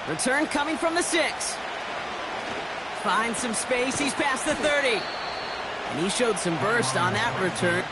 Return coming from the 6. Finds some space. He's past the 30. And he showed some burst on that return.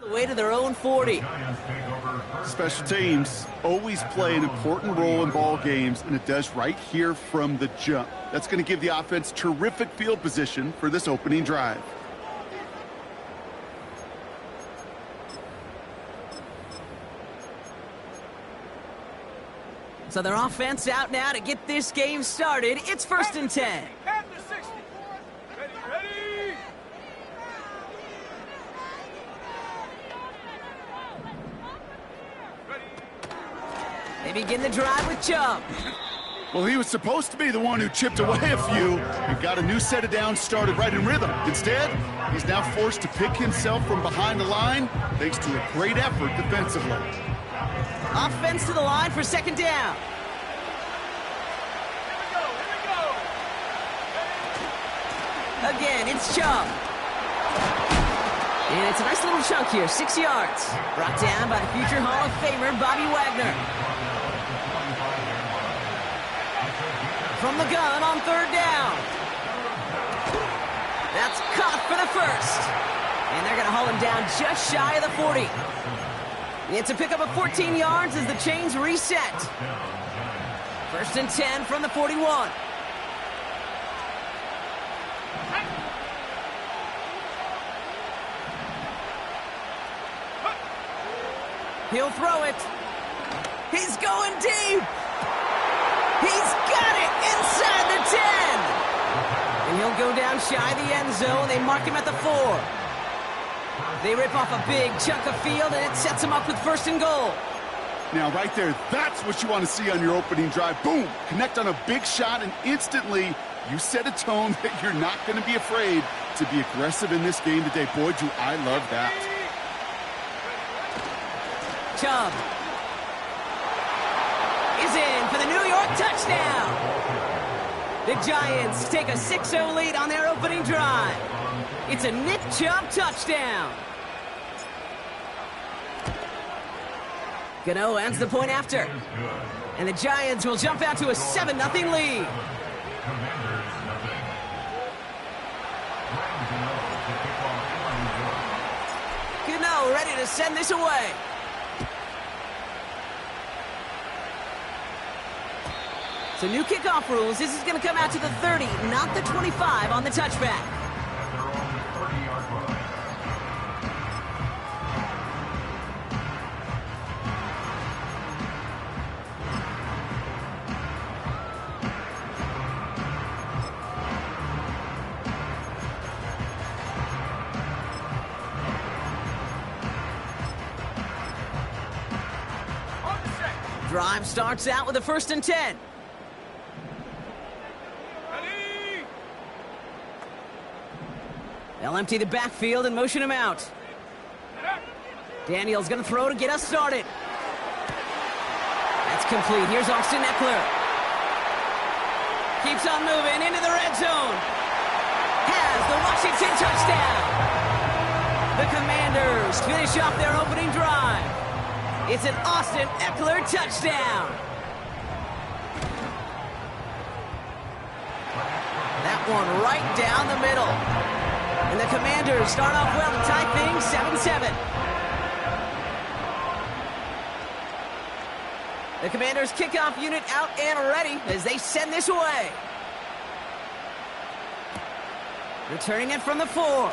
The way to their own 40. Special teams always play an important role in ball games, and it does right here from the jump. That's going to give the offense terrific field position for this opening drive. So their offense out now to get this game started. It's 1st and 10. They begin the drive with Chubb. Well, he was supposed to be the one who chipped away a few and got a new set of downs started right in rhythm. Instead, he's now forced to pick himself from behind the line thanks to a great effort defensively. Offense to the line for 2nd down. Again, it's Chubb. And it's a nice little chunk here, 6 yards. Brought down by future Hall of Famer Bobby Wagner. From the gun on 3rd down. That's caught for the 1st. And they're going to haul him down just shy of the 40. It's a pickup of 14 yards as the chains reset. 1st and 10 from the 41. He'll throw it. He's going deep. He's got it inside the 10. And he'll go down shy of the end zone. They mark him at the 4. They rip off a big chunk of field, and it sets him up with 1st and goal. Now, right there, that's what you want to see on your opening drive. Boom! Connect on a big shot, and instantly you set a tone that you're not going to be afraid to be aggressive in this game today. Boy, do I love that. Chubb is in for the New York touchdown. The Giants take a 6-0 lead on their opening drive. It's a Nick Chubb touchdown. Gano ends the point after. And the Giants will jump out to a 7-0 lead. Gano ready to send this away. So new kickoff rules. This is going to come out to the 30, not the 25 on the touchback. Drive starts out with a 1st and 10. They'll empty the backfield and motion him out. Daniel's going to throw to get us started. That's complete. Here's Austin Eckler. Keeps on moving into the red zone. Has the Washington touchdown. The Commanders finish off their opening drive. It's an Austin Eckler touchdown. That one right down the middle. And the Commanders start off well to tie things 7-7. The Commanders' kickoff unit out and ready as they send this away. Returning it from the 4.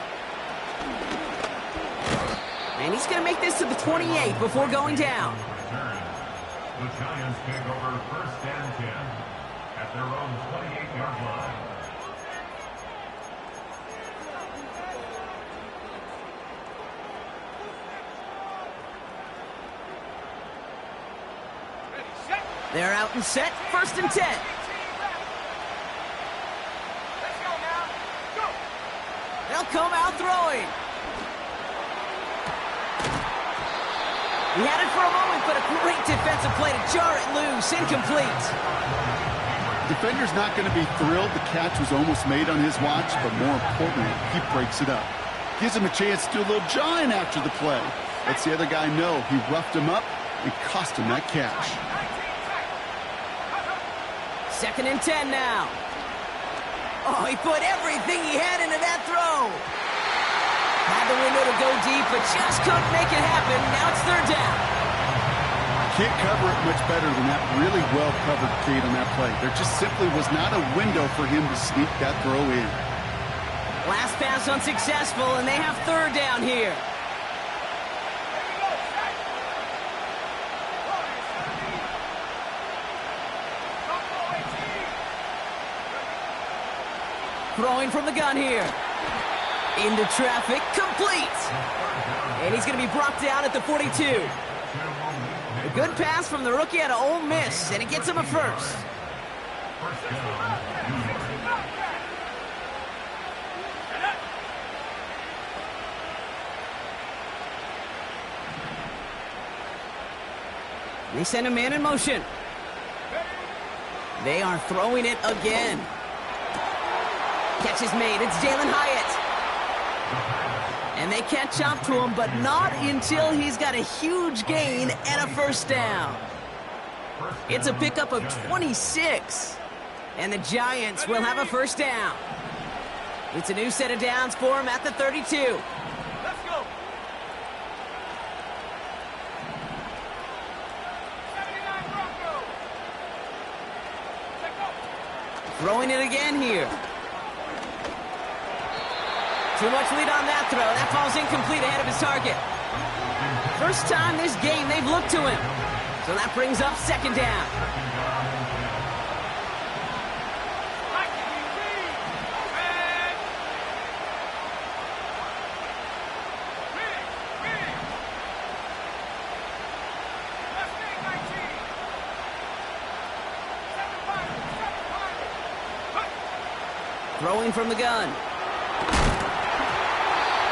And he's going to make this to the 28 before going down. The Giants take over 1st and 10 at their own 28-yard line. They're out and set, 1st and 10. They'll come out throwing. He had it for a moment, but a great defensive play to jar it loose. Incomplete. Defender's not going to be thrilled the catch was almost made on his watch, but more importantly, he breaks it up. Gives him a chance to do a little jawing after the play. Lets the other guy know he roughed him up and cost him that catch. 2nd and 10 now. Oh, he put everything he had into that throw. Had the window to go deep, but just couldn't make it happen. Now it's 3rd down. Can't cover it much better than that. Really well covered, Kate, on that play. There just simply was not a window for him to sneak that throw in. Last pass unsuccessful, and they have 3rd down here. Throwing from the gun here. Into traffic, complete. And he's going to be brought down at the 42. A good pass from the rookie out of Ole Miss, and it gets him a 1st. They send a man in motion. They are throwing it again. Catch is made. It's Jalen Hyatt. And they catch up to him, but not until he's got a huge gain and a 1st down. It's a pickup of 26. And the Giants will have a 1st down. It's a new set of downs for him at the 32. Let's go. 79 Bronco. Throwing it again here. Too much lead on that throw. That falls incomplete ahead of his target. First time this game they've looked to him. So that brings up 2nd down. Throwing from the gun.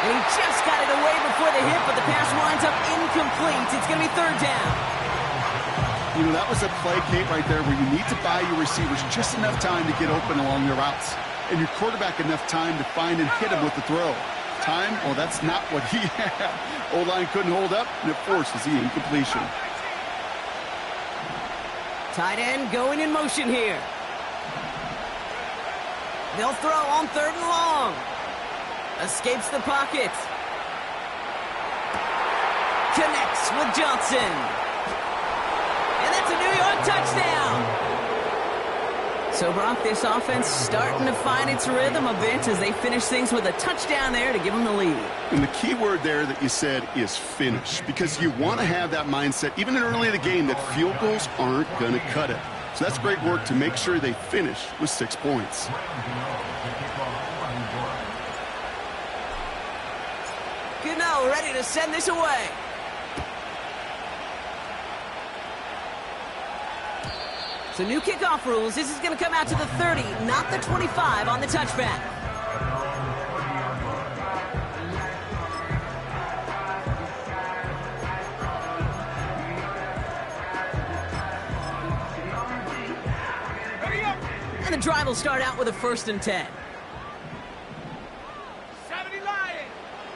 And he just got it away before the hit, but the pass winds up incomplete. It's going to be 3rd down. You know, that was a play, Kate, right there where you need to buy your receivers just enough time to get open along their routes. And your quarterback enough time to find and hit him with the throw. Time, well, that's not what he had. O-line couldn't hold up, and it forces the incompletion. Tight end going in motion here. They'll throw on 3rd and long. Escapes the pocket. Connects with Johnson. And that's a New York touchdown. So, Brock, this offense starting to find its rhythm a bit as they finish things with a touchdown there to give them the lead. And the key word there that you said is finish, because you want to have that mindset, even in early in the game, that field goals aren't going to cut it. So that's great work to make sure they finish with 6 points. Gano ready to send this away. So new kickoff rules. This is going to come out to the 30, not the 25 on the touchback. And the drive will start out with a 1st and 10. 70 Lions.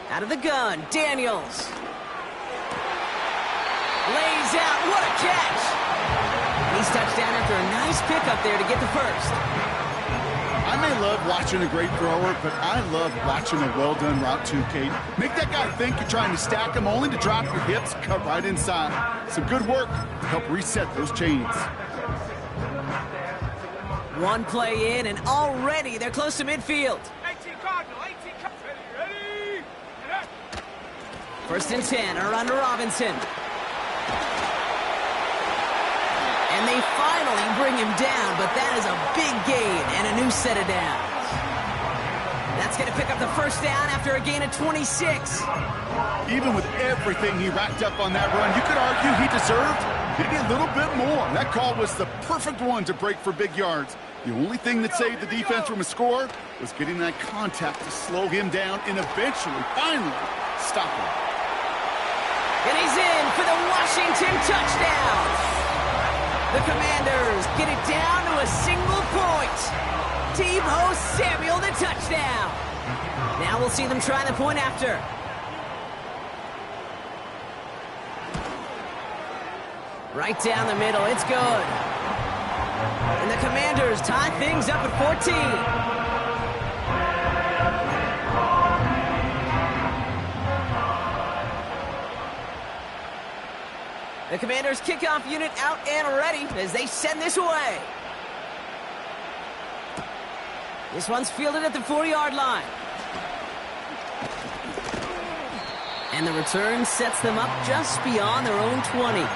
Out of the gun, Daniels. Lays out, what a catch! He's touchdown after a nice pickup there to get the 1st. I may love watching a great thrower, but I love watching a well-done route too, Kate. Make that guy think you're trying to stack him only to drop your hips, cut right inside. Some good work to help reset those chains. One play in, and already they're close to midfield. 18 Cardinal, 18 Cardinal. Ready? First and 10, a run to Robinson. And they finally bring him down, but that is a big gain and a new set of downs. That's going to pick up the first down after a gain of 26. Even with everything he racked up on that run, you could argue he deserved maybe a little bit more. That call was the perfect one to break for big yards. The only thing that saved the defense from a score was getting that contact to slow him down and eventually, finally, stop him. And he's in for the Washington touchdown. The Commanders get it down to a single point. Tebow Samuel the touchdown. Now we'll see them try the point after. Right down the middle, it's good. And the Commanders tie things up at 14. The Commanders' kickoff unit out and ready as they send this away. This one's fielded at the 40-yard line. And the return sets them up just beyond their own 20.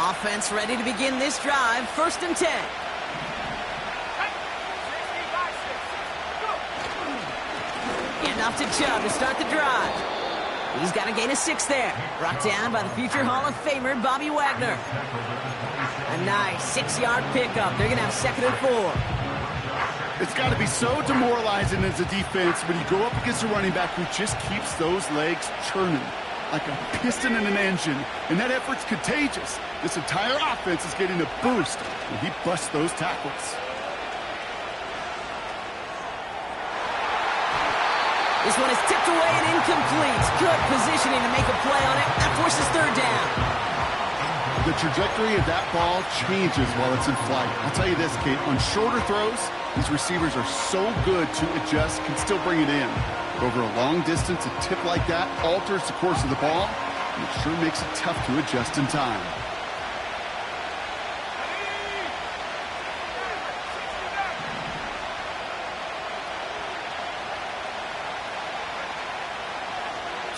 Offense ready to begin this drive. First and 10. Enough to Chubb to start the drive. He's got a gain of 6 there. Brought down by the future Hall of Famer, Bobby Wagner. A nice 6-yard pickup. They're going to have second and 4. It's got to be so demoralizing as a defense when you go up against a running back who just keeps those legs churning like a piston in an engine. And that effort's contagious. This entire offense is getting a boost when he busts those tackles. This one is tipped away and incomplete. Good positioning to make a play on it. That forces third down. The trajectory of that ball changes while it's in flight. I'll tell you this, Kate, on shorter throws, these receivers are so good to adjust, can still bring it in. Over a long distance, a tip like that alters the course of the ball, and it sure makes it tough to adjust in time.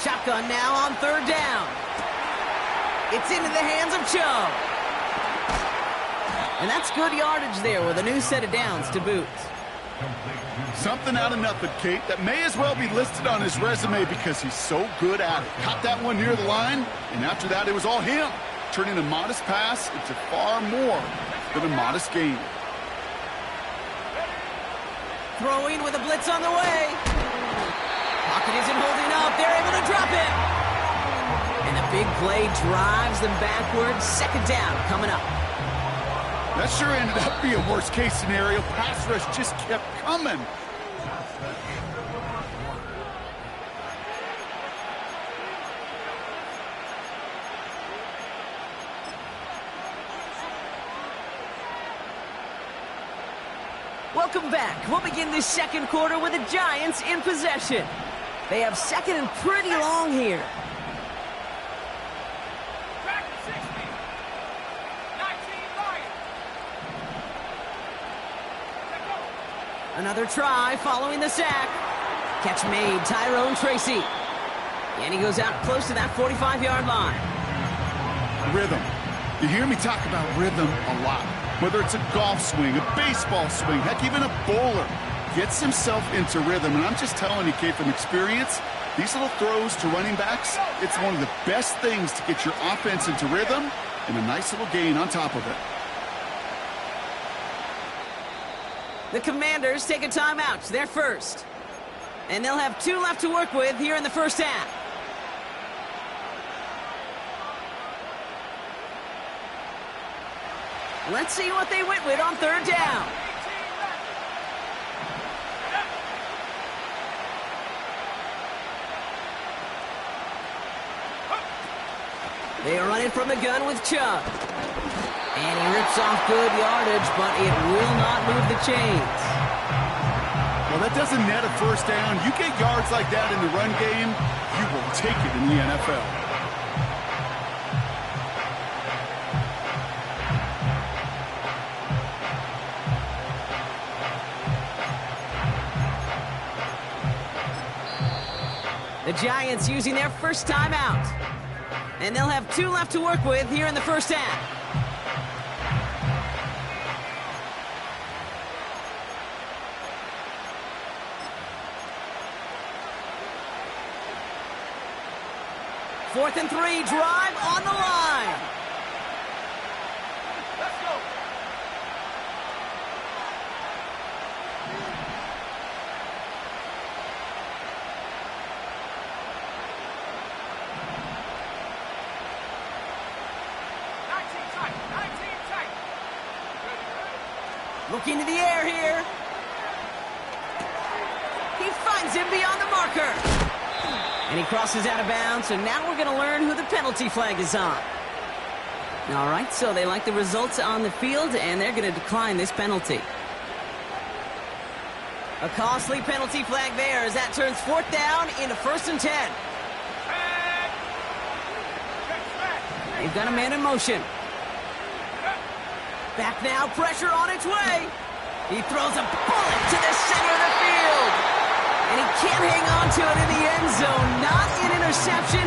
Shotgun now on third down. It's into the hands of Chubb. And that's good yardage there with a new set of downs to boot. Something out of nothing, Kate, that may as well be listed on his resume because he's so good at it. Caught that one near the line, and after that it was all him, turning a modest pass into far more than a modest gain. Throwing with a blitz on the way. Pocket isn't holding up. They're able to drop it. And the big play drives them backwards. Second down coming up. That sure ended up being a worst-case scenario. Pass rush just kept coming. Welcome back. We'll begin this second quarter with the Giants in possession. They have second and pretty long here. Back to 60. 19 Lions. Another try following the sack. Catch made, Tyrone Tracy. And he goes out close to that 45-yard line. Rhythm. You hear me talk about rhythm a lot. Whether it's a golf swing, a baseball swing, heck, even a bowler gets himself into rhythm. And I'm just telling you, Kate, from experience, these little throws to running backs, it's one of the best things to get your offense into rhythm and a nice little gain on top of it. The Commanders take a timeout. They're first. And they'll have 2 left to work with here in the first half. Let's see what they went with on third down. They are running from the gun with Chubb. And he rips off good yardage, but it will not move the chains. Well, that doesn't net a first down. You get yards like that in the run game, you will take it in the NFL. The Giants using their first timeout. And they'll have 2 left to work with here in the first half. Fourth and 3, drive on the line. Let's go. Looking to the air here. He finds him beyond the marker. And he crosses out of bounds, so now we're going to learn who the penalty flag is on. All right, so they like the results on the field, and they're going to decline this penalty. A costly penalty flag there as that turns 4th down into 1st and 10. They've got a man in motion. Back now, pressure on its way. He throws a bullet to the center of the field. And he can't hang on to it in the end zone. Not an interception,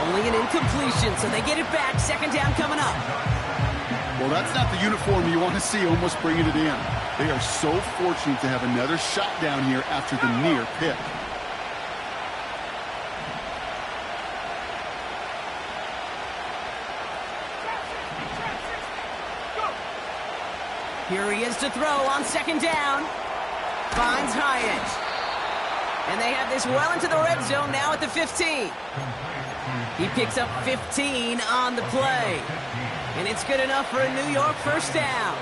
only an incompletion. So they get it back. 2nd down coming up. Well, that's not the uniform you want to see almost bringing it in. They are so fortunate to have another shot down here after the near pick. Here he is to throw on 2nd down. Finds Hyatt. And they have this well into the red zone now at the 15. He picks up 15 on the play. And it's good enough for a New York first down.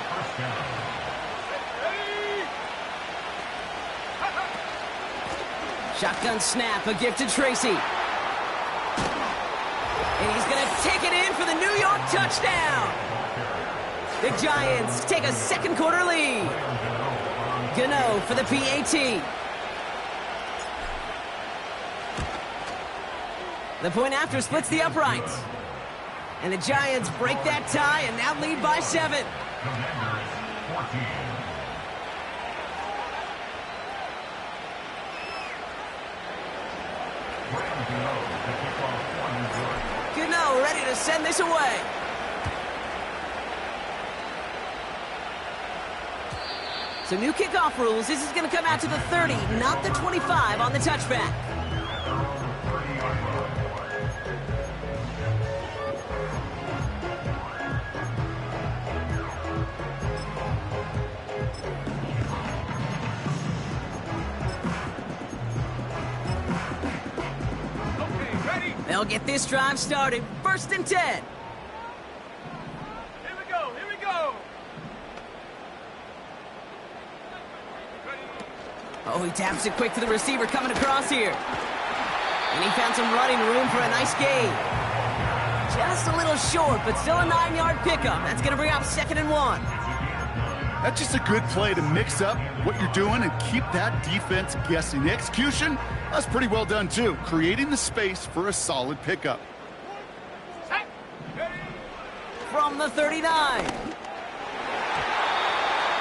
Shotgun snap, a gift to Tracy. And he's going to take it in for the New York touchdown. The Giants take a 2nd quarter lead. Gano for the PAT. The point after splits the uprights. And the Giants break that tie and now lead by 7. Gano ready to send this away. So new kickoff rules. This is going to come out to the 30, not the 25 on the touchback. Okay, ready? They'll get this drive started. 1st and 10. Here we go. Here we go. Oh, he taps it quick to the receiver coming across here. And he found some running room for a nice gain. Just a little short, but still a 9-yard pickup. That's going to bring up 2nd and 1. That's just a good play to mix up what you're doing and keep that defense guessing. The execution, that's pretty well done too, creating the space for a solid pickup. Set. Ready? From the 39.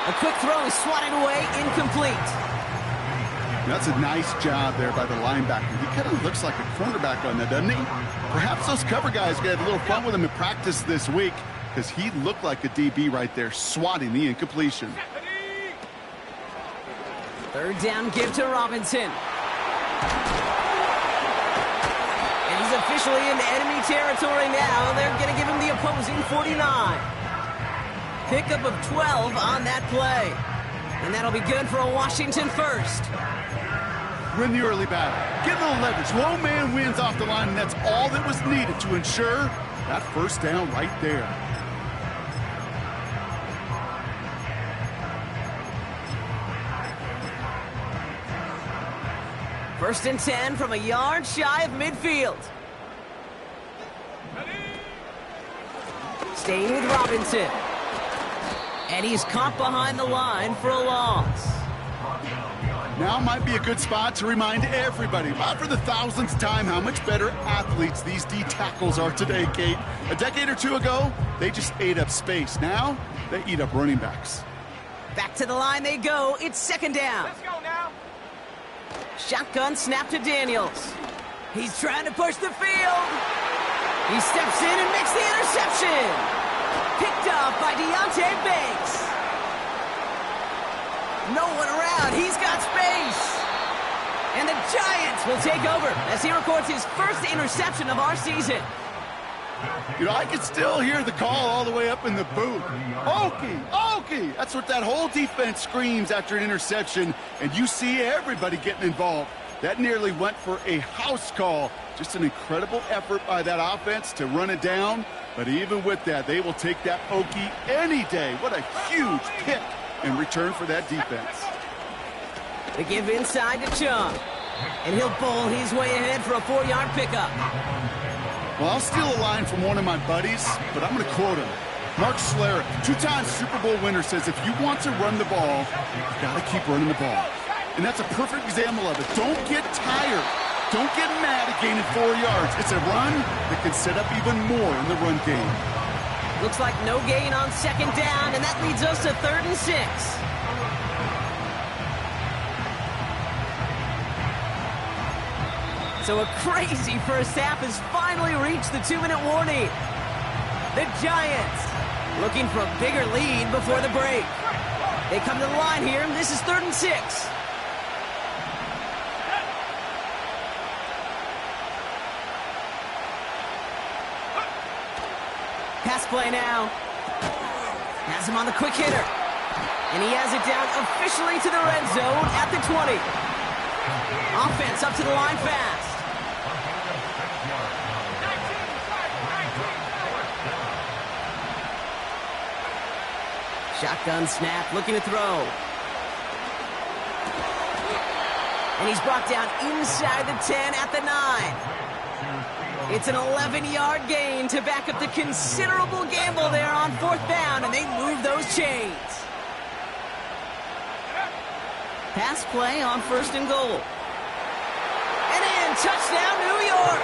A quick throw is swatted away, incomplete. That's a nice job there by the linebacker. He kind of looks like a cornerback on that, doesn't he? Perhaps those cover guys get a little fun with him in practice this week because he looked like a DB right there, swatting the incompletion. Third down give to Robinson. And he's officially into enemy territory now. They're going to give him the opposing 49. Pickup of 12 on that play. And that'll be good for a Washington first. Win the early battle. Get a little leverage. Low man wins off the line, and that's all that was needed to ensure that first down right there. First and 10 from a yard shy of midfield. Ready? Staying with Robinson. And he's caught behind the line for a loss. Now might be a good spot to remind everybody, about for the thousandth time, how much better athletes these D tackles are today, Kate. A decade or two ago, they just ate up space. Now, they eat up running backs. Back to the line they go. It's second down. Let's go now. Shotgun snap to Daniels. He's trying to push the field. He steps in and makes the interception. Picked up by Deontay Banks. No one around. He's got space. And the Giants will take over as he records his first interception of our season. You know, I can still hear the call all the way up in the booth. Okie, Okie! That's what that whole defense screams after an interception, and you see everybody getting involved. That nearly went for a house call. Just an incredible effort by that offense to run it down. But even with that, they will take that Okie any day. What a huge pick in return for that defense. They give inside to Chung. And he'll bowl his way ahead for a 4-yard pickup. Well, I'll steal a line from one of my buddies, but I'm going to quote him. Mark Schlereth, two-time Super Bowl winner, says if you want to run the ball, you've got to keep running the ball. And that's a perfect example of it. Don't get tired. Don't get mad at gaining 4 yards. It's a run that can set up even more in the run game. Looks like no gain on second down, and that leads us to 3rd and 6. So a crazy first half has finally reached the 2-minute warning. The Giants looking for a bigger lead before the break. They come to the line here, and this is 3rd and 6. Pass play now. Has him on the quick hitter. And he has it down officially to the red zone at the 20. Offense up to the line fast. Shotgun snap, looking to throw. And he's brought down inside the 10 at the 9. It's an 11-yard gain to back up the considerable gamble there on 4th down, and they move those chains. Pass play on 1st and goal. And in, touchdown, New York!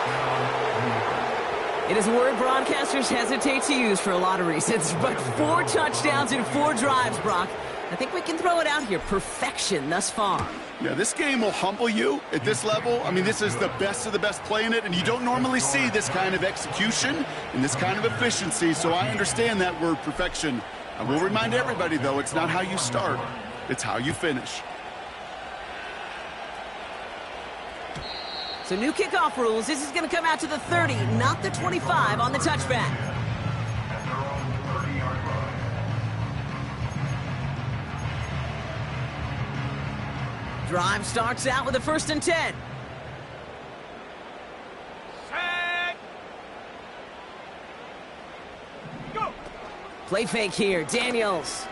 It is a word broadcasters hesitate to use for a lot of reasons, but 4 touchdowns in 4 drives, Brock. I think we can throw it out here. Perfection thus far. Yeah, this game will humble you at this level. I mean, this is the best of the best playing it, and you don't normally see this kind of execution and this kind of efficiency, so I understand that word perfection. I will remind everybody, though, it's not how you start, it's how you finish. So new kickoff rules. This is going to come out to the 30, not the 25 on the touchback. Drive starts out with a 1st and 10. Set. Go. Play fake here. Daniels.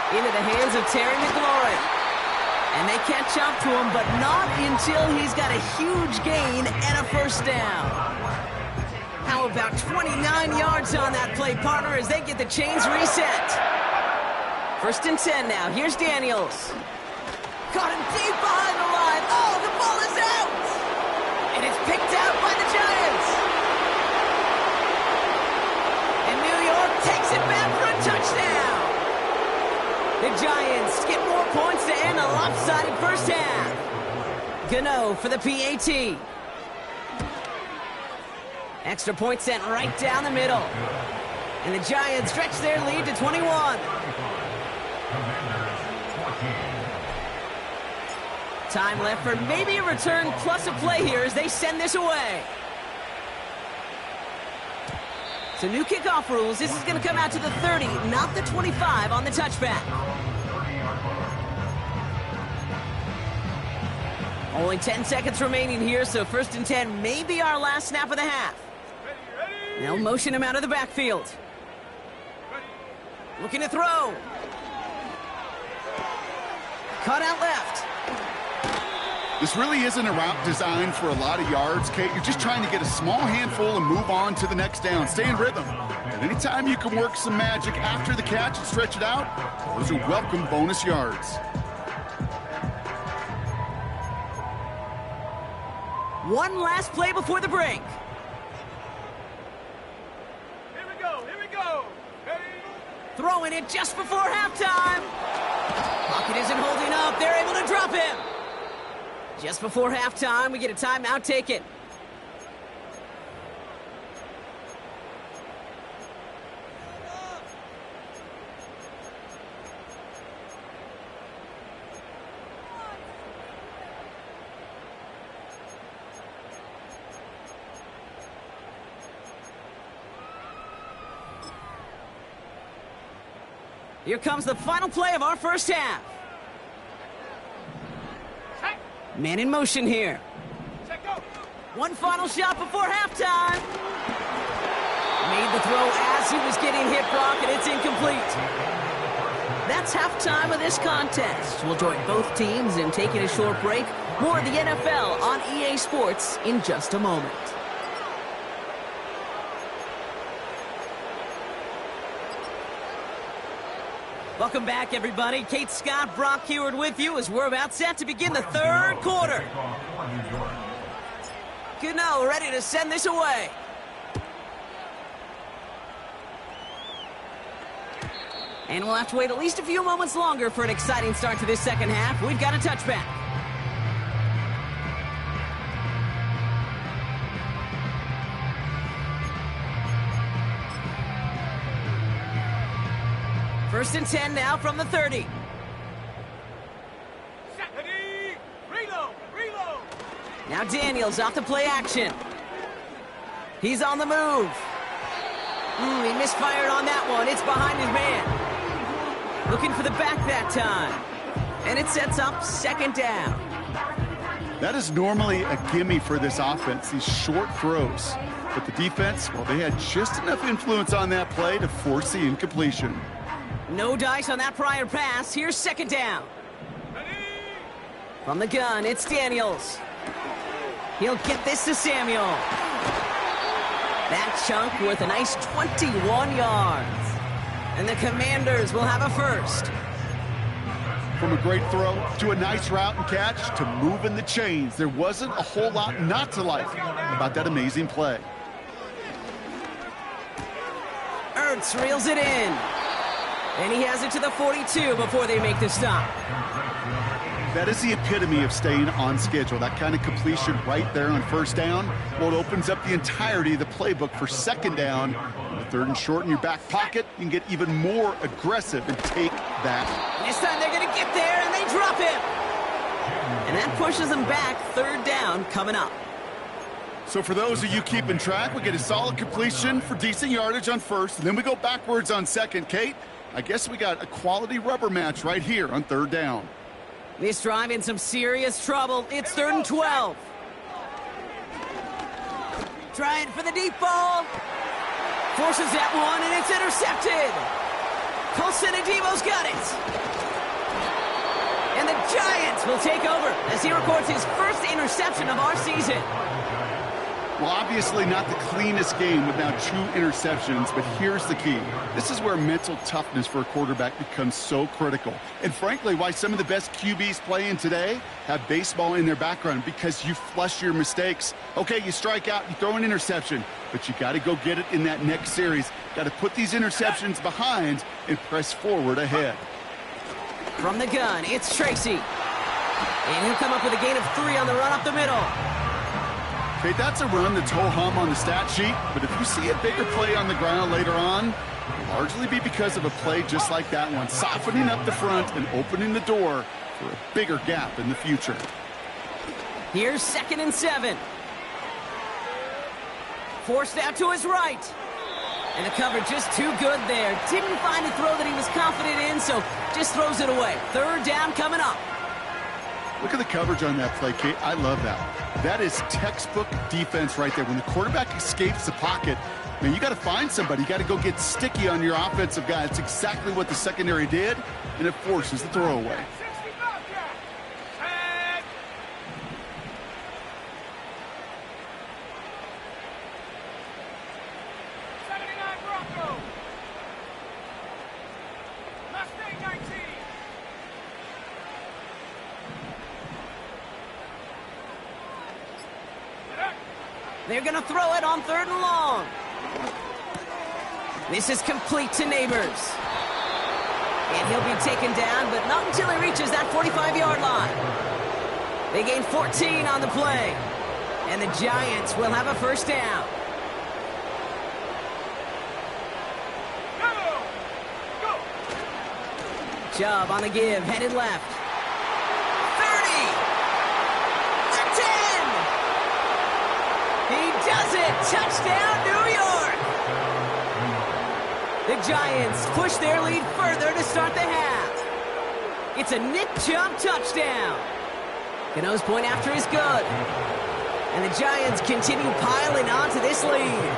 Into the hands of Terry McLaurin. And they catch up to him, but not until he's got a huge gain and a 1st down. How about 29 yards on that play, partner, as they get the chains reset. 1st and 10 now. Here's Daniels. Caught him deep behind the line. Oh, the ball is out! And it's picked out by the Giants. And New York takes it back for a touchdown. The Giants get more points to end a lopsided first half. Gano for the PAT. Extra point sent right down the middle. And the Giants stretch their lead to 21. Time left for maybe a return plus a play here as they send this away. So new kickoff rules. This is going to come out to the 30, not the 25 on the touchback. Only 10 seconds remaining here, so 1st and 10 may be our last snap of the half. Ready. They'll motion him out of the backfield. Looking to throw. Cut out left. This really isn't a route designed for a lot of yards, Kate. You're just trying to get a small handful and move on to the next down. Stay in rhythm. And anytime you can work some magic after the catch and stretch it out, those are welcome bonus yards. One last play before the break. Here we go, here we go. Ready? Throwing it just before halftime. Pocket isn't holding up. They're able to drop him. Just before halftime, we get a timeout taken. Here comes the final play of our first half. Check, Man in motion here. check, go. One final shot before halftime. Made the throw as he was getting hit, Brock, and it's incomplete. That's halftime of this contest. We'll join both teams in taking a short break. More of the NFL on EA Sports in just a moment. Welcome back, everybody. Kate Scott, Brock Heward with you as we're about set to begin the third quarter. Cano ready to send this away. And we'll have to wait at least a few moments longer for an exciting start to this second half. We've got a touchback. First and 10 now from the 30. Set, ready, reload, reload. Now Daniels off to play action. He's on the move. He misfired on that one. It's behind his man. Looking for the back that time. And it sets up second down. That is normally a gimme for this offense, these short throws. But the defense, well, they had just enough influence on that play to force the incompletion. No dice on that prior pass. Here's second down. Ready? From the gun, it's Daniels. He'll get this to Samuel. That chunk worth a nice 21 yards. And the Commanders will have a first. From a great throw to a nice route and catch to moving the chains, there wasn't a whole lot not to like about that amazing play. Ertz reels it in. And he has it to the 42 before they make the stop. That is the epitome of staying on schedule. That kind of completion right there on first down. Well, it opens up the entirety of the playbook for second down. On the third and short in your back pocket, you can get even more aggressive and take that. This time they're going to get there, and they drop him. And that pushes them back. Third down coming up. So for those of you keeping track, we get a solid completion for decent yardage on first, and then we go backwards on second. Kate, I guess we got a quality rubber match right here on third down. This drive in some serious trouble. It's third and 12. Trying for the deep ball. Forces that one, and it's intercepted. Colson Adebo's got it. And the Giants will take over as he records his first interception of our season. Well, obviously not the cleanest game with now 2 interceptions, but here's the key. This is where mental toughness for a quarterback becomes so critical. And frankly, why some of the best QBs playing today have baseball in their background, because you flush your mistakes. Okay, you strike out, you throw an interception, but you got to go get it in that next series. Got to put these interceptions behind and press forward ahead. From the gun, it's Tracy. And he'll come up with a gain of 3 on the run up the middle. Okay, that's a run that's ho-hum on the stat sheet, but if you see a bigger play on the ground later on, it'll largely be because of a play just like that one, softening up the front and opening the door for a bigger gap in the future. Here's second and 7. Forced out to his right. And the coverage just too good there. Didn't find a throw that he was confident in, so just throws it away. Third down coming up. Look at the coverage on that play, Kate. I love that. That is textbook defense right there. When the quarterback escapes the pocket, man, you got to find somebody. You got to go get sticky on your offensive guy. That's exactly what the secondary did, and it forces the throwaway. They're going to throw it on 3rd and long. This is complete to Neighbors. And he'll be taken down, but not until he reaches that 45-yard line. They gain 14 on the play. And the Giants will have a first down. Chubb on the give, headed left. 30! The 10! He does it! Touchdown, New York! The Giants push their lead further to start the half. It's a Nick Chubb touchdown. Gano's point after is good. And the Giants continue piling on to this lead.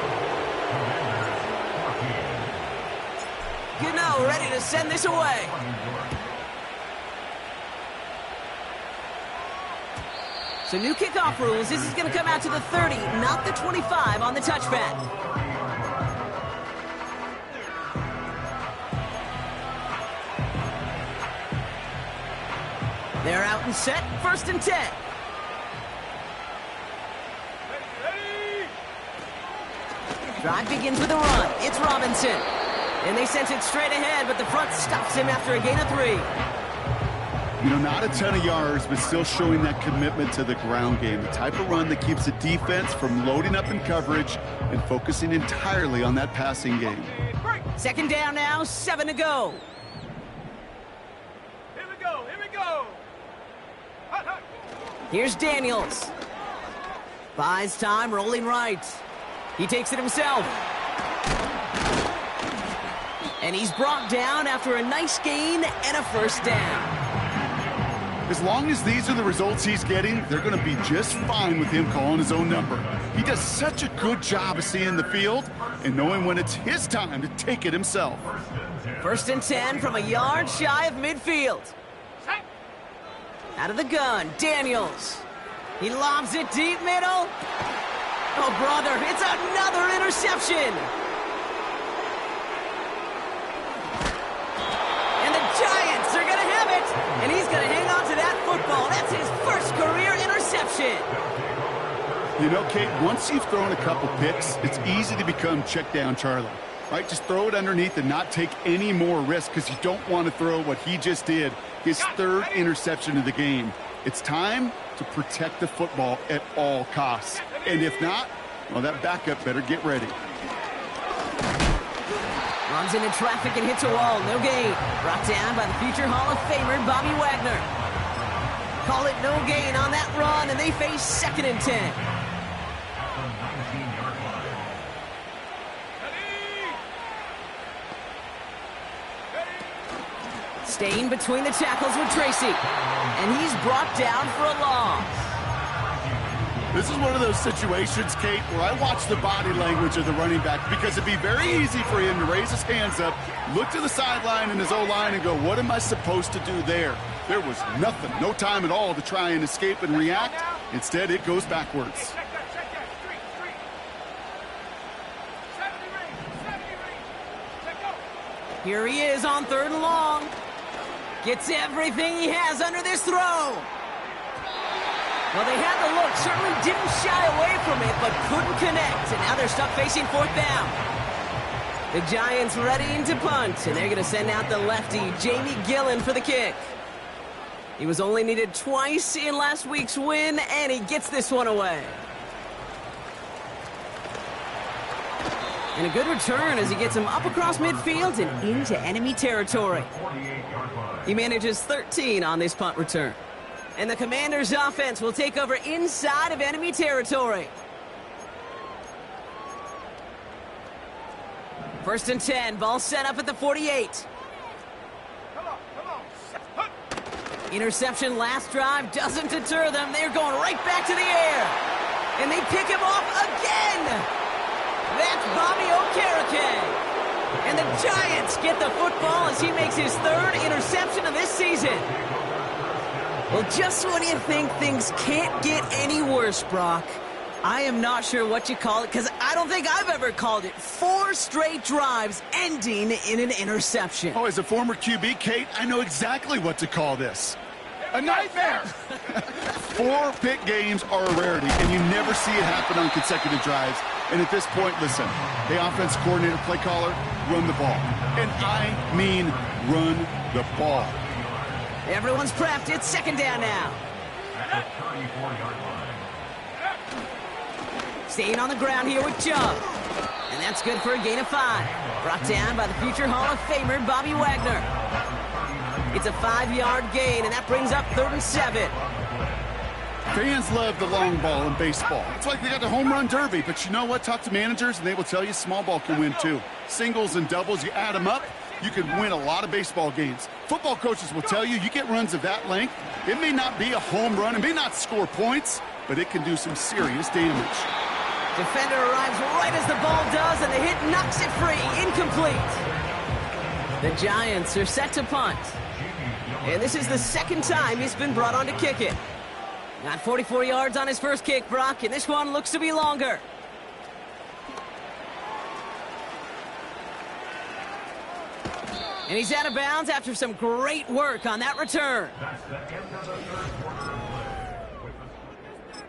Gano ready to send this away. So new kickoff rules. This is going to come out to the 30, not the 25 on the touchback. They're out and set. 1st and 10. Drive begins with a run. It's Robinson. And they sent it straight ahead, but the front stops him after a gain of 3. You know, not a ton of yards, but still showing that commitment to the ground game. The type of run that keeps the defense from loading up in coverage and focusing entirely on that passing game. 2nd down now, 7 to go. Here we go, here we go. Hut, hut. Here's Daniels. Buys time, rolling right. He takes it himself. And he's brought down after a nice gain and a first down. As long as these are the results he's getting, they're going to be just fine with him calling his own number. He does such a good job of seeing the field and knowing when it's his time to take it himself. 1st and 10 from a yard shy of midfield. Out of the gun, Daniels. He lobs it deep middle. Oh, brother, it's another interception. And the Giants are going to have it. And he's going to hang on to that football. That's his first career interception. You know, Kate, once you've thrown a couple picks, it's easy to become check down Charlie. Right? Just throw it underneath and not take any more risk because you don't want to throw what he just did, his 3rd interception of the game. It's time to protect the football at all costs. And if not, well, that backup better get ready. Runs into traffic and hits a wall. No gain. Brought down by the future Hall of Famer, Bobby Wagner. Call it no gain on that run, and they face 2nd and 10. Staying between the tackles with Tracy. And he's brought down for a loss. This is one of those situations, Kate, where I watch the body language of the running back because it'd be very easy for him to raise his hands up, look to the sideline in his O-line and go, what am I supposed to do there? There was nothing, no time at all to try and escape and react. Instead, it goes backwards. Check that. Street. 70 range. Check go. Here he is on 3rd and long. Gets everything he has under this throw. Well, they had the look, certainly didn't shy away from it, but couldn't connect. And now they're stuck facing 4th down. The Giants readying to punt, and they're going to send out the lefty, Jamie Gillen, for the kick. He was only needed twice in last week's win, and he gets this one away. And a good return as he gets him up across midfield and into enemy territory. He manages 13 on this punt return. And the Commanders' offense will take over inside of enemy territory. 1st and 10, ball set up at the 48. Come on. Interception last drive doesn't deter them. They're going right back to the air. And they pick him off again. That's Bobby Okereke. And the Giants get the football as he makes his 3rd interception of this season. Well, just when you think things can't get any worse, Brock, I am not sure what you call it, because I don't think I've ever called it 4 straight drives ending in an interception. Oh, as a former QB, Kate, I know exactly what to call this. A nightmare! 4 pick games are a rarity, and you never see it happen on consecutive drives. And at this point, listen, hey, offense coordinator, play caller, run the ball. And I mean run the ball. Everyone's prepped. It's second down now. At the 34-yard line. Staying on the ground here with Chubb. And that's good for a gain of 5. Brought down by the future Hall of Famer, Bobby Wagner. It's a 5-yard gain, and that brings up 3rd and 7. Fans love the long ball in baseball. It's like they got the home run derby, but you know what? Talk to managers, and they will tell you small ball can win too. Singles and doubles, you add them up, you can win a lot of baseball games. Football coaches will tell you, you get runs of that length, it may not be a home run, it may not score points, but it can do some serious damage. Defender arrives right as the ball does, and the hit knocks it free. Incomplete. The Giants are set to punt. And this is the second time he's been brought on to kick it. Got 44 yards on his first kick, Brock, and this one looks to be longer. And he's out of bounds after some great work on that return. That's the end of the third quarter of play.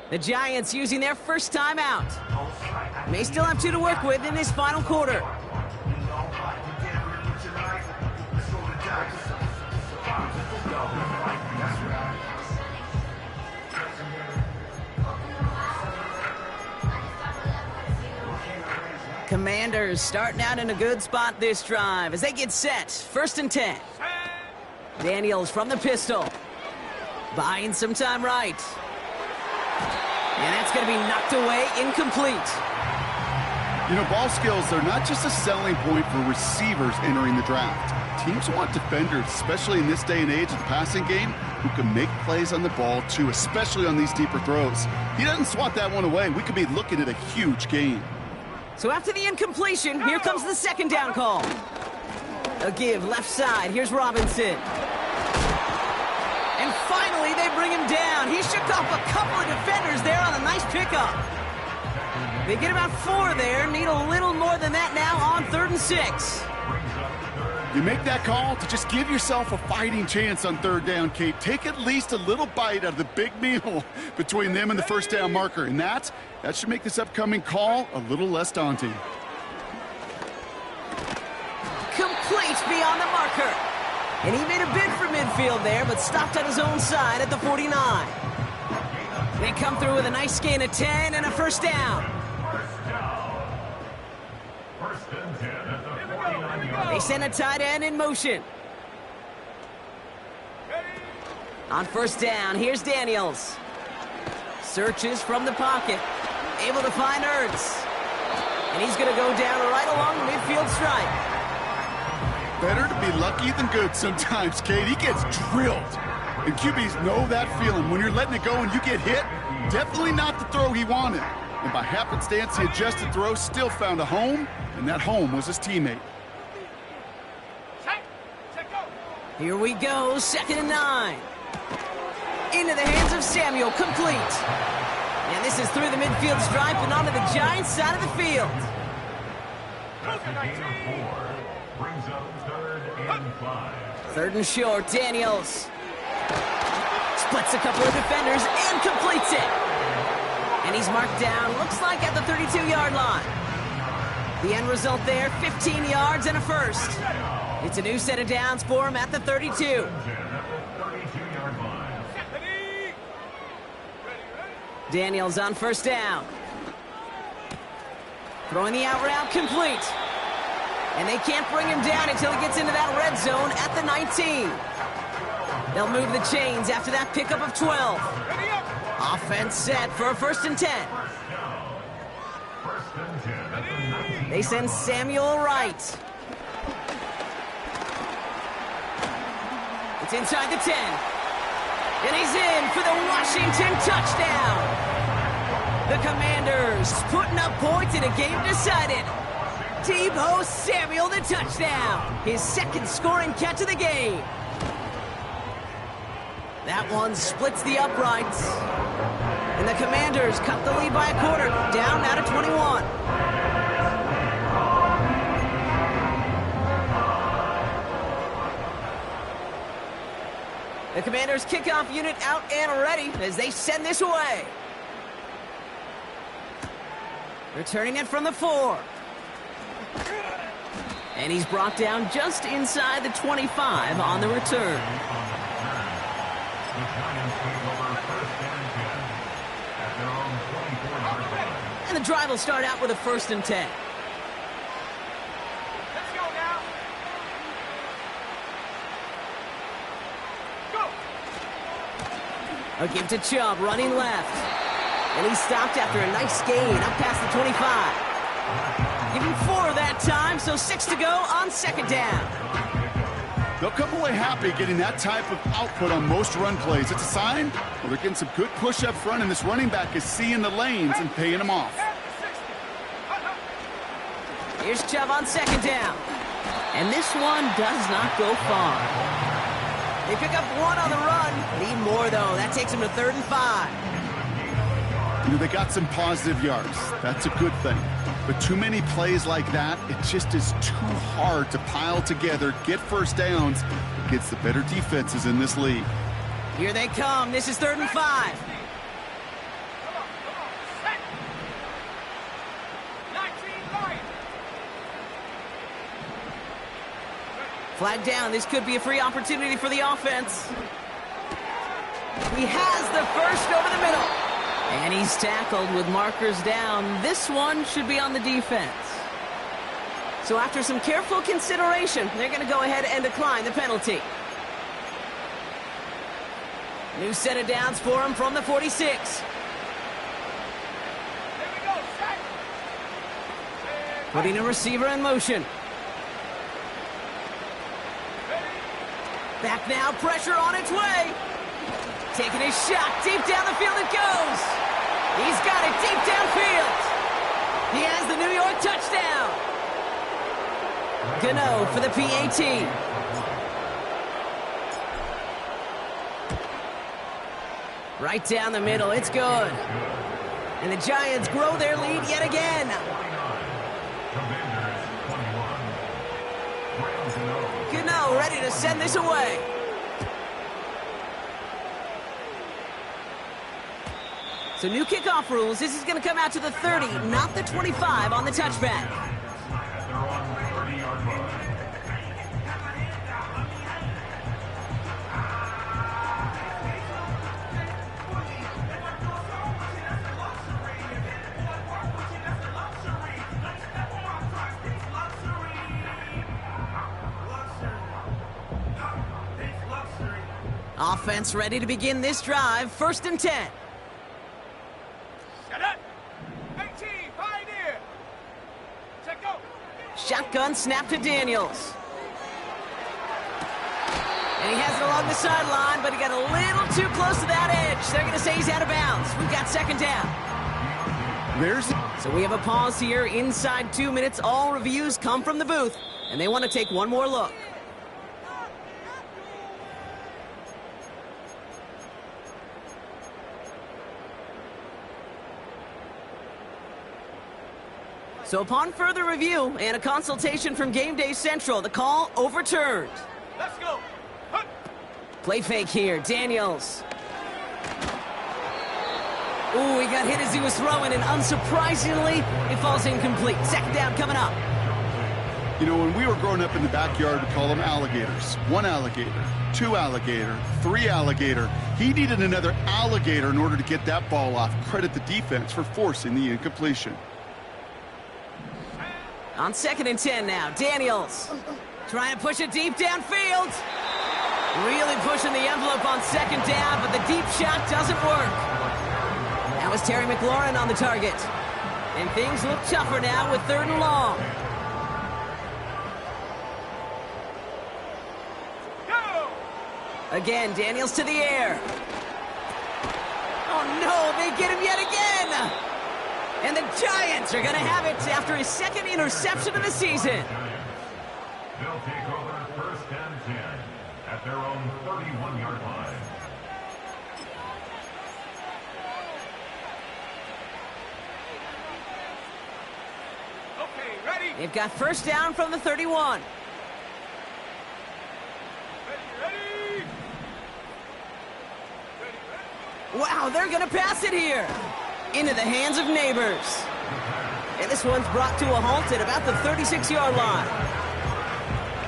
The Giants using their first timeout. May still have 2 to work with in this final quarter. Commanders starting out in a good spot this drive as they get set. 1st and 10. Daniels from the pistol. Buying some time right. And that's going to be knocked away, incomplete. You know, ball skills are not just a selling point for receivers entering the draft. Teams want defenders, especially in this day and age of the passing game, who can make plays on the ball too, especially on these deeper throws. He doesn't swat that one away. We could be looking at a huge gain. So after the incompletion, here comes the second down call. A give left side. Here's Robinson. And finally, they bring him down. He shook off a couple of defenders there on a nice pickup. They get about 4 there. Need a little more than that now on 3rd and 6. You make that call to just give yourself a fighting chance on 3rd down, Kate. Take at least a little bite out of the big meal between them and the first down marker. And that should make this upcoming call a little less daunting. Complete beyond the marker. And he made a bid for midfield there, but stopped on his own side at the 49. They come through with a nice gain of 10 and a first down. First and 10 at the 49-yard. They send a tight end in motion. On first down, here's Daniels. Searches from the pocket. Able to find Ertz. And he's going to go down right along the midfield stripe. Better to be lucky than good sometimes, Kate. He gets drilled. And QBs know that feeling. When you're letting it go and you get hit, definitely not the throw he wanted. And by happenstance, the adjusted throw still found a home, and that home was his teammate. Here we go, 2nd and 9. Into the hands of Samuel, complete. And this is through the midfield stripe and onto the Giants' side of the field. That's a gain of 4. Brings up 3rd and 5. 3rd and short, Daniels. Splits a couple of defenders and completes it. And he's marked down, looks like at the 32-yard line. The end result there, 15 yards and a first. It's a new set of downs for him at the 32. 32-yard line. Daniels on first down. Throwing the out route complete. And they can't bring him down until he gets into that red zone at the 19. They'll move the chains after that pickup of 12. Offense set for a 1st and 10. First and 10 at the 19. They send Samuel right. It's inside the 10. And he's in for the Washington touchdown. The Commanders putting up points in a game decided. Deebo Samuel the touchdown. His 2nd scoring catch of the game. That one splits the uprights. And the Commanders cut the lead by a quarter, down now to 21. The Commanders' kickoff unit out and ready as they send this away. Returning it from the 4. And he's brought down just inside the 25 on the return. And the drive will start out with a 1st and 10. Let's go now. Go. A give to Chubb, running left. And he stopped after a nice gain up past the 25. Give him 4 that time, so 6 to go on 2nd down. They'll come away happy getting that type of output on most run plays. It's a sign, well, they're getting some good push up front, and this running back is seeing the lanes and paying them off. Here's Chubb on 2nd down. And this one does not go far. They pick up 1 on the run. Need more, though. That takes them to 3rd and 5. You know, they got some positive yards. That's a good thing. But too many plays like that, it just is too hard to pile together, get first downs against the better defenses in this league. Here they come. This is 3rd and 5. Set. 19 line. Flag down. This could be a free opportunity for the offense. He has the first over the middle. And he's tackled with markers down. This one should be on the defense. So after some careful consideration, they're going to go ahead and decline the penalty. New set of downs for him from the 46. Here we go. Set. Putting a receiver in motion. Back now, pressure on its way. Taking his shot, deep down the field it goes. He's got it deep downfield. He has the New York touchdown. Gano for the PAT. Right down the middle, it's good. And the Giants grow their lead yet again. Gano ready to send this away. So new kickoff rules. This is going to come out to the 30, not the 25 on the touchback. Offense ready to begin this drive. 1st and 10. Shotgun snap to Daniels. And he has it along the sideline, but he got a little too close to that edge. They're going to say he's out of bounds. We've got 2nd down. So we have a pause here inside 2 minutes. All reviews come from the booth, and they want to take one more look. So upon further review and a consultation from Game Day Central, the call overturned. Let's go. Hup. Play fake here, Daniels. Ooh, he got hit as he was throwing, and unsurprisingly, it falls incomplete. 2nd down coming up. You know, when we were growing up in the backyard, we call them alligators. 1 alligator, 2 alligator, 3 alligator. He needed another alligator in order to get that ball off. Credit the defense for forcing the incompletion. On 2nd and 10 now, Daniels trying to push it deep downfield. Really pushing the envelope on 2nd down, but the deep shot doesn't work. That was Terry McLaurin on the target. And things look tougher now with 3rd and long. Go. Again, Daniels to the air. Oh no, they get him yet again. And the Giants are going to have it after his 2nd interception of the season. They'll take over 1st and 10 at their own 31-yard line. Okay, ready? They've got 1st down from the 31. Ready, ready. Wow, they're going to pass it here. Into the hands of Neighbors. And this one's brought to a halt at about the 36-yard line.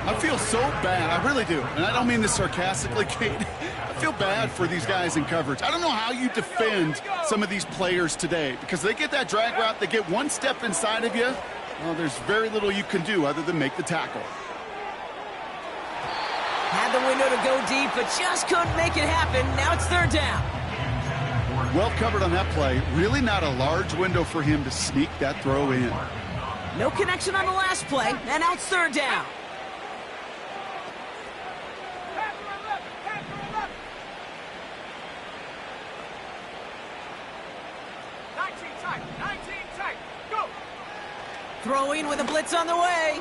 I feel so bad. I really do. And I don't mean this sarcastically, Kate. I feel bad for these guys in coverage. I don't know how you defend some of these players today because they get that drag route, they get one step inside of you. Well, there's very little you can do other than make the tackle. Had the window to go deep, but just couldn't make it happen. Now it's third down. Well covered on that play. Really not a large window for him to sneak that throw in. No connection on the last play, and now it's third down. Throwing with a blitz on the way.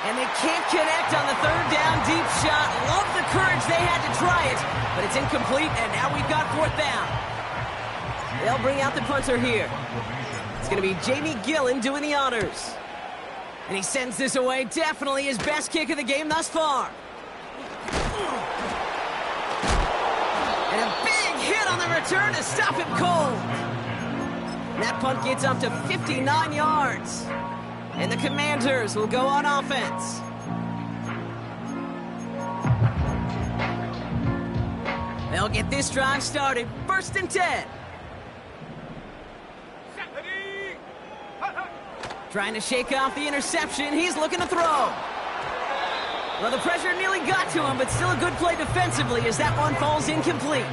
And they can't connect on the third down deep shot. Love the courage they had to try it, but it's incomplete, and now we've got fourth down. They'll bring out the punter here. It's going to be Jamie Gillen doing the honors. And he sends this away. Definitely his best kick of the game thus far. And a big hit on the return to stop him cold. And that punt gets up to 59 yards. And the Commanders will go on offense. They'll get this drive started. First and 10. Trying to shake off the interception. He's looking to throw. Well, the pressure nearly got to him, but still a good play defensively as that one falls incomplete.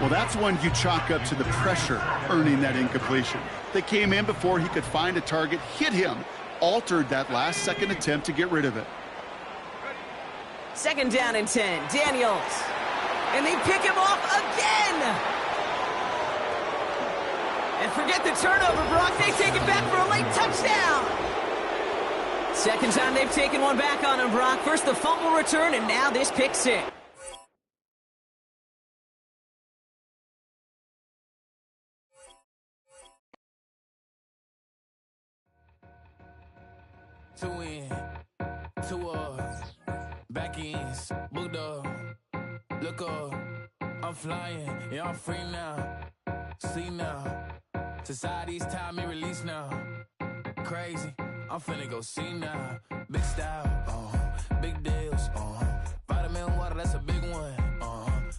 Well, that's one you chalk up to the pressure earning that incompletion. They came in before he could find a target, hit him, altered that last second attempt to get rid of it. Second down and 10, Daniels. And they pick him off again. And forget the turnover, Brock. They take it back for a late touchdown. Second time they've taken one back on him, Brock. First the fumble return, and now this pick six. Two in, two up, back ends, booked up, look up, I'm flying, yeah, I'm free now, see now, society's time me release now, crazy, I'm finna go see now, big style, big deals, vitamin water, that's a big one,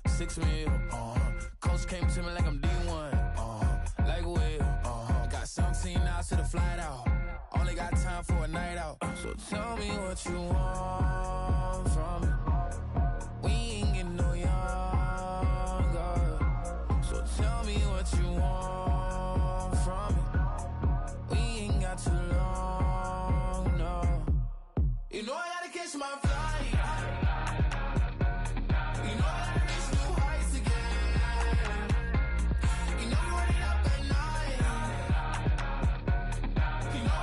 6 meal, coach came to me like I'm D1, like Will, got 17 hours to the flight out. Only got time for a night out. So tell me what you want from me. We ain't getting no younger. So tell me what you want from me. We ain't got too long, no. You know I gotta catch my flight. You know I gotta reach new heights again. You know I'm running up at night. You know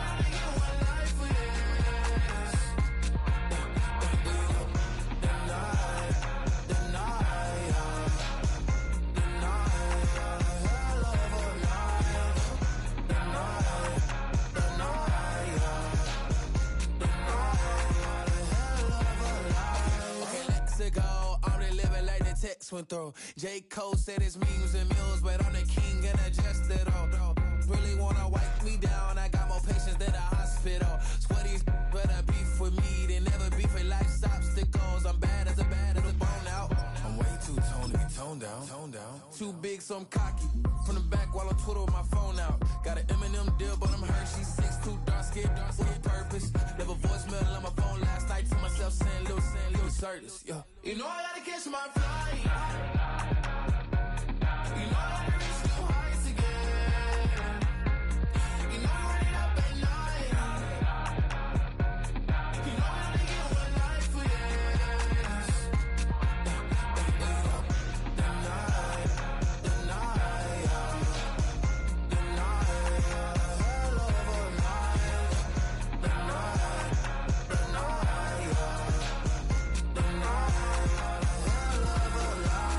went through. J. Cole said it's memes and mills, but I'm the king and adjust it all. Really wanna wipe me down, I got more patience than a hospital. Sweaty better beef with me than never beef with life's obstacles. I'm bad as a bone out. I'm way too toned to be toned down. Too big, so I'm cocky. From the back while I'm Twitter with my phone out. Got an Eminem deal, but I'm Hershey 6'2", dark skin, with purpose. Never voicemail on my phone last night to myself saying Lil Curtis, yeah. You know I gotta catch my flight. You know I gotta reach new heights again. You know I'm running up at night. You know I gotta get one life for this. The night, hell of a night. The night, hell of a night.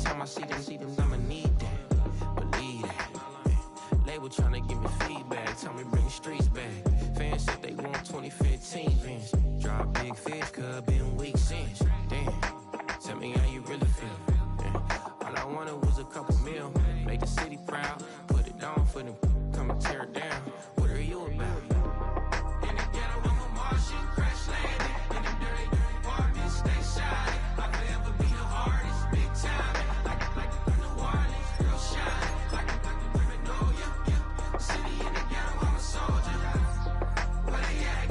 time I see them, I'ma need that. Believe that. Label tryna give me feedback, tell me bring the streets back. Fans said they want 2015 Vince. Drop big fish, cuz been weak since. Damn, tell me how you really feel. All I wanted was a couple mil, make the city proud, put it down for them, come and tear it down. What are you about? In the ghetto, I'm a Martian, crash landing. In the dirty apartments, stay shining. I forever be the hardest, big time. Like New Orleans, real shine. Like women know ya. City in the ghetto, I'm a soldier. Where they at?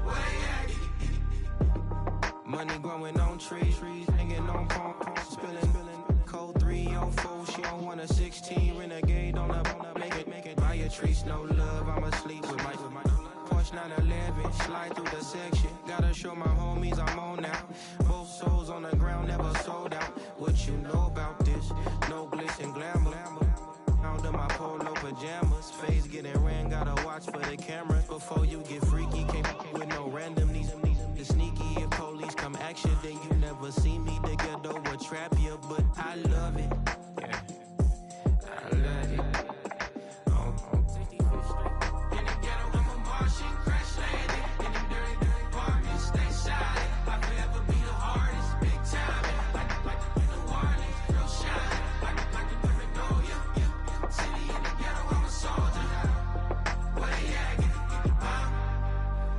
Where they at? Money growing on trees, hanging on palm, spilling cold 304. She don't want a 16 renegade on up, make it. Buy a trees, no love. I'ma sleep with my Porsche 911, slide through the section. Gotta show my homies I'm on now. Both souls on the ground, never sold out. What you know about this? No glitz and glamour. Out of my polo pajamas, face getting ran. Gotta watch for the cameras before you get freaky. Can't with no random these sneaky. If police come action, then you never see me. The ghetto will trap you, but I love it. Yeah, I love it. In the ghetto, I'm a Martian, crash landing. In the dirty apartments, stay shining. I forever be the hardest, big time. Like New Orleans, real shine. Like the women know ya. City in the ghetto, I'm a soldier. Where they at?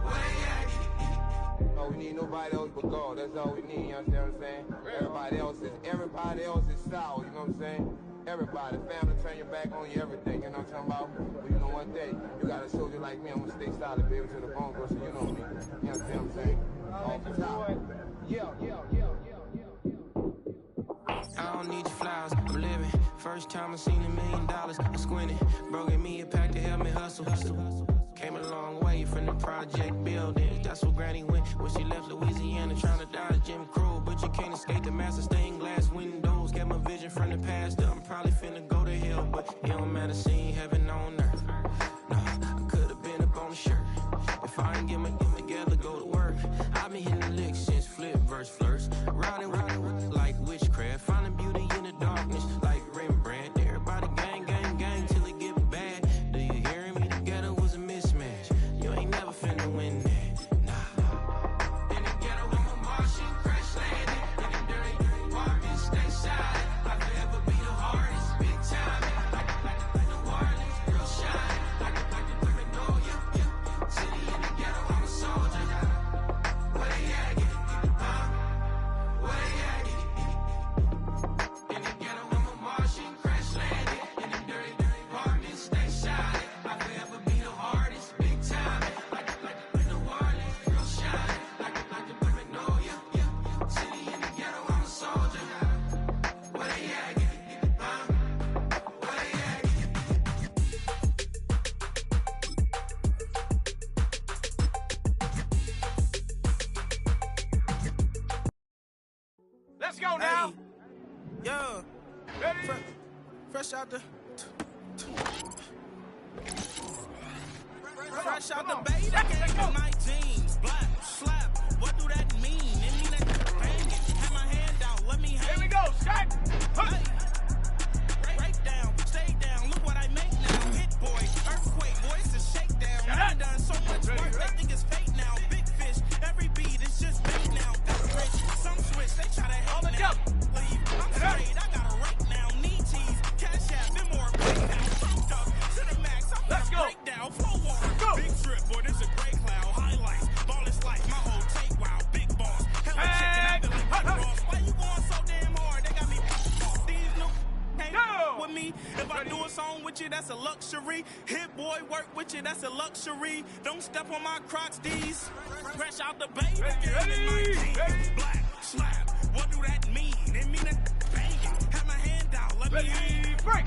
Where they at? Oh, we need nobody else but God. That's all we need, you understand what I'm saying? Everybody else is sour, you know what I'm saying? Everybody, family, turn your back on you, everything, you know what I'm talking about? But you know one day, you got a soldier like me, I'm gonna stay solid, baby, to the bone, bro, so you know me. You understand what I'm saying? Off the top. Yeah. I don't need your flowers, I'm living. First time I seen $1 million, I squinted. Broke me a pack to help me hustle. Came a long way from the project buildings. That's where Granny went when she left Louisiana, trying to dodge Jim Crow. But you can't escape the master stained glass windows. Get my vision from the past. I'm probably finna go to hell, but it don't matter, seeing heaven on earth. No, I could've been up on the shirt. If I ain't get my together, go to work. I've been hitting the licks since flip verse flirts. Riding like witchcraft, finding beauty in the darkness like Rembrandt. Everybody gang till it get bad. Do you hear me? The ghetto was a mismatch. You ain't never finna win that. Nah. In the ghetto, I'm a Martian, crash landing. In the dirty apartments, stay shining. I forever be the hardest, big time. Like New Orleans, real shine. Like the women know ya. City in the ghetto, I'm a soldier. Where they at? Where they at? In the ghetto, I'm a Martian, crash landing. In the dirty apartments, stay shining. I forever be the hardest, big time. Like New Orleans, real shine. Like the women know ya. City in the ghetto, I'm a soldier. Where they at? Where they at? Let's go now. Yeah, Ready? fresh out the bay, that gave me my jeans, black, slap. What do that mean? It mean that bang it. Have my hand out, let me hang. Here we go, stack. Hey, break down, stay down. Look what I make now. Hit boy, earthquake, voice is shakedown. I done done so much work, they think it's fake now. Big fish, every beat is just bait now. Got rich, some switch, they try to hate now. Leave, I'm straight, I got a rake now. Knee tees, cash app, them more break now. Pumped up to the max, I'm Let's gonna go. break down. Flow water, Go. big trip, boy, this a great cloud. Highlights, ball is life, my whole take wow. Big boss, hella chicken, I feel like Rick Ross. Why you going so damn hard? They got me off. These new can't Go. with me. If I do a song with you, that's a luxury. Hit boy, work with you, that's a luxury. Don't step on my Crocs, these. Fresh out the bay, the game is my jeans. Black, slap, what do that mean? It mean that banging. Have my hand out, let me hang. Ready, break.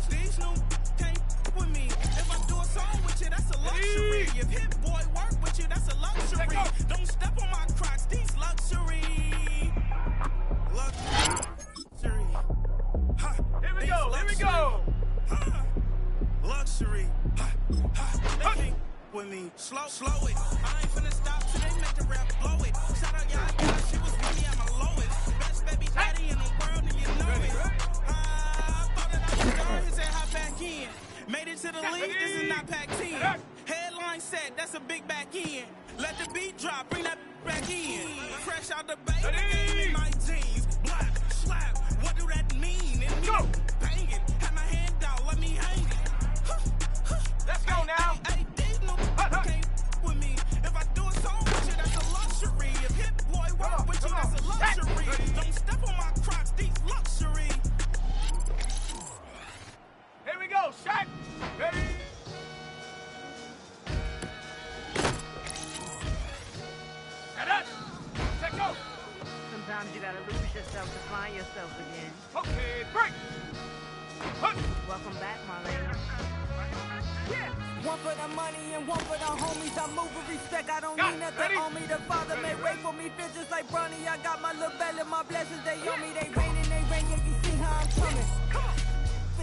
These new can't with me. If I do a song with you, that's a luxury. If hit boy, work with you, that's a luxury. Let go. Don't step on my Crocs, these luxury. Luxury. Ha, Here we these go, here we luxury. go. Ha, luxury. Ha, they can't with me. Slow it. I ain't finna stop till they make the rap blow it. Shout out y'all, she was with me at my low out the bay, they gave me my jeans. Black, slap, what do that mean? And me bang it, have my hand out, let me hang it. Let's go now. Hey, these no can't with me. If I do a song with you, that's a luxury. If Hit Boy work with you, that's a luxury. Don't step on my crocs, these luxury. Here we go, shot. Ready? Set up. Set go. Sometimes you gotta lose yourself to find yourself again. Okay, break. Welcome back, Marlena. One for the money and one for the homies. I move with respect, I don't Got need it. nothing Ready? on me. The father may wait for me, feel just like Bronny. I got my little belly, my blessings, they on me. They rain and they rain, yeah, you see how I'm coming.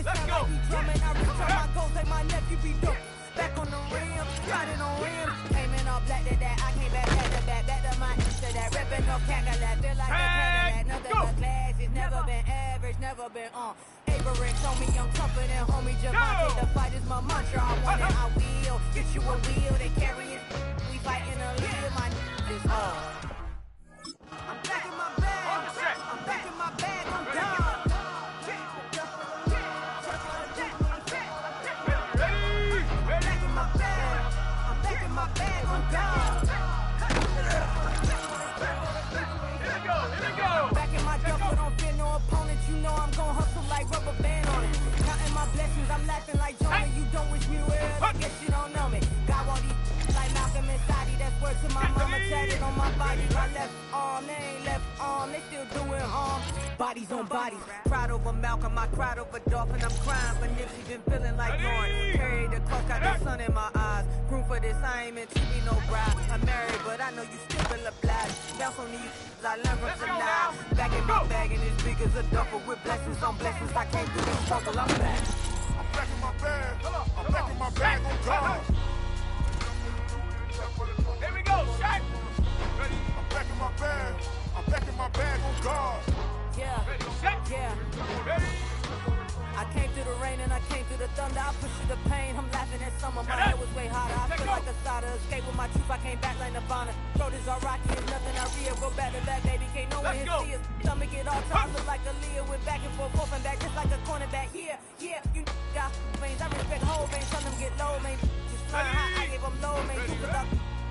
It Let's sound go. like we drumming. I reach on my goals like my nephew be dope. Back on the rim, riding on rims. Came in all black to that, I came back to back to my Insta that ripping no Cadillac. Feel like a Cadillac, nothing but class. It's never been average, never been on. Avery told me I'm tougher than homie Javante. The fight is my mantra, I want it, I will. Get you a wheel, they carry it. We fighting a live, my is all. I'm back in my bag, I'm back in my bag, I'm done. My bag on God. Here we go. Back in my duffel, don't fear no opponent. You know I'm gon' hustle like rubber band on it. Counting my blessings, I'm laughing like Jonah. You don't wish me well, I guess you don't know me. Got all these like Malcolm and Sadie. That's word to my mama. Tatted on my body. My left arm, they ain't left arm. They still doing harm. Bodies on bodies. Cried over Malcolm, I cried over Dolphin. I'm crying, but Nipsey been feeling like Lauren. Carried the cross, got the sun in my eyes. Room for this, I ain't meant to be no bride. I'm married, but I know you still feel obliged. Bounce on these, I learned from tonight. Back in my bag, and it's big as a duffel with blessings on blessings. I came through the struggle, I'm back. I'm back in my bag. I'm back in my bag on God. Here we go, shot. Ready? I'm back in my bag. I'm back in my bag on God. Yeah, Ready, set. yeah. Ready? I came through the rain and I came through the thunder. I pushed through the pain, I'm laughing at summer. My head was way hotter. I feel like a solder. Escape with my truth, I came back like Nirvana. Throat is all rocky, it's nothing I real. Go back to back, baby, can't no one Let's here go. see us. Stomach get all tired, look like a Leah. Went back and forth and back, just like a cornerback. Yeah, yeah, you got veins. I respect whole veins, tell them get low, man. Just learn how I give them low, man. You put up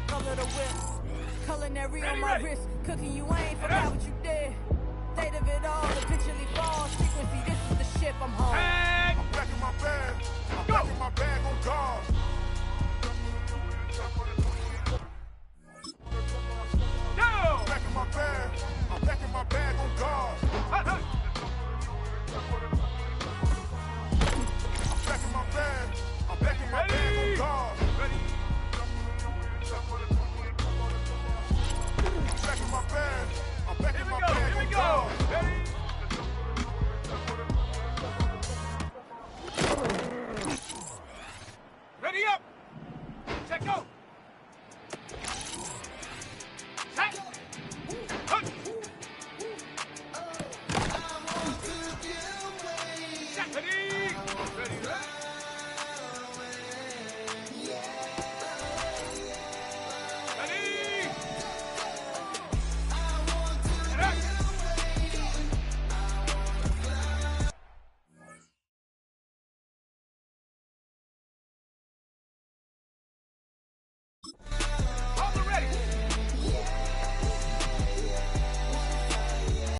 color the whip. Culinary on my wrist. Cooking you, I ain't forgot what you did.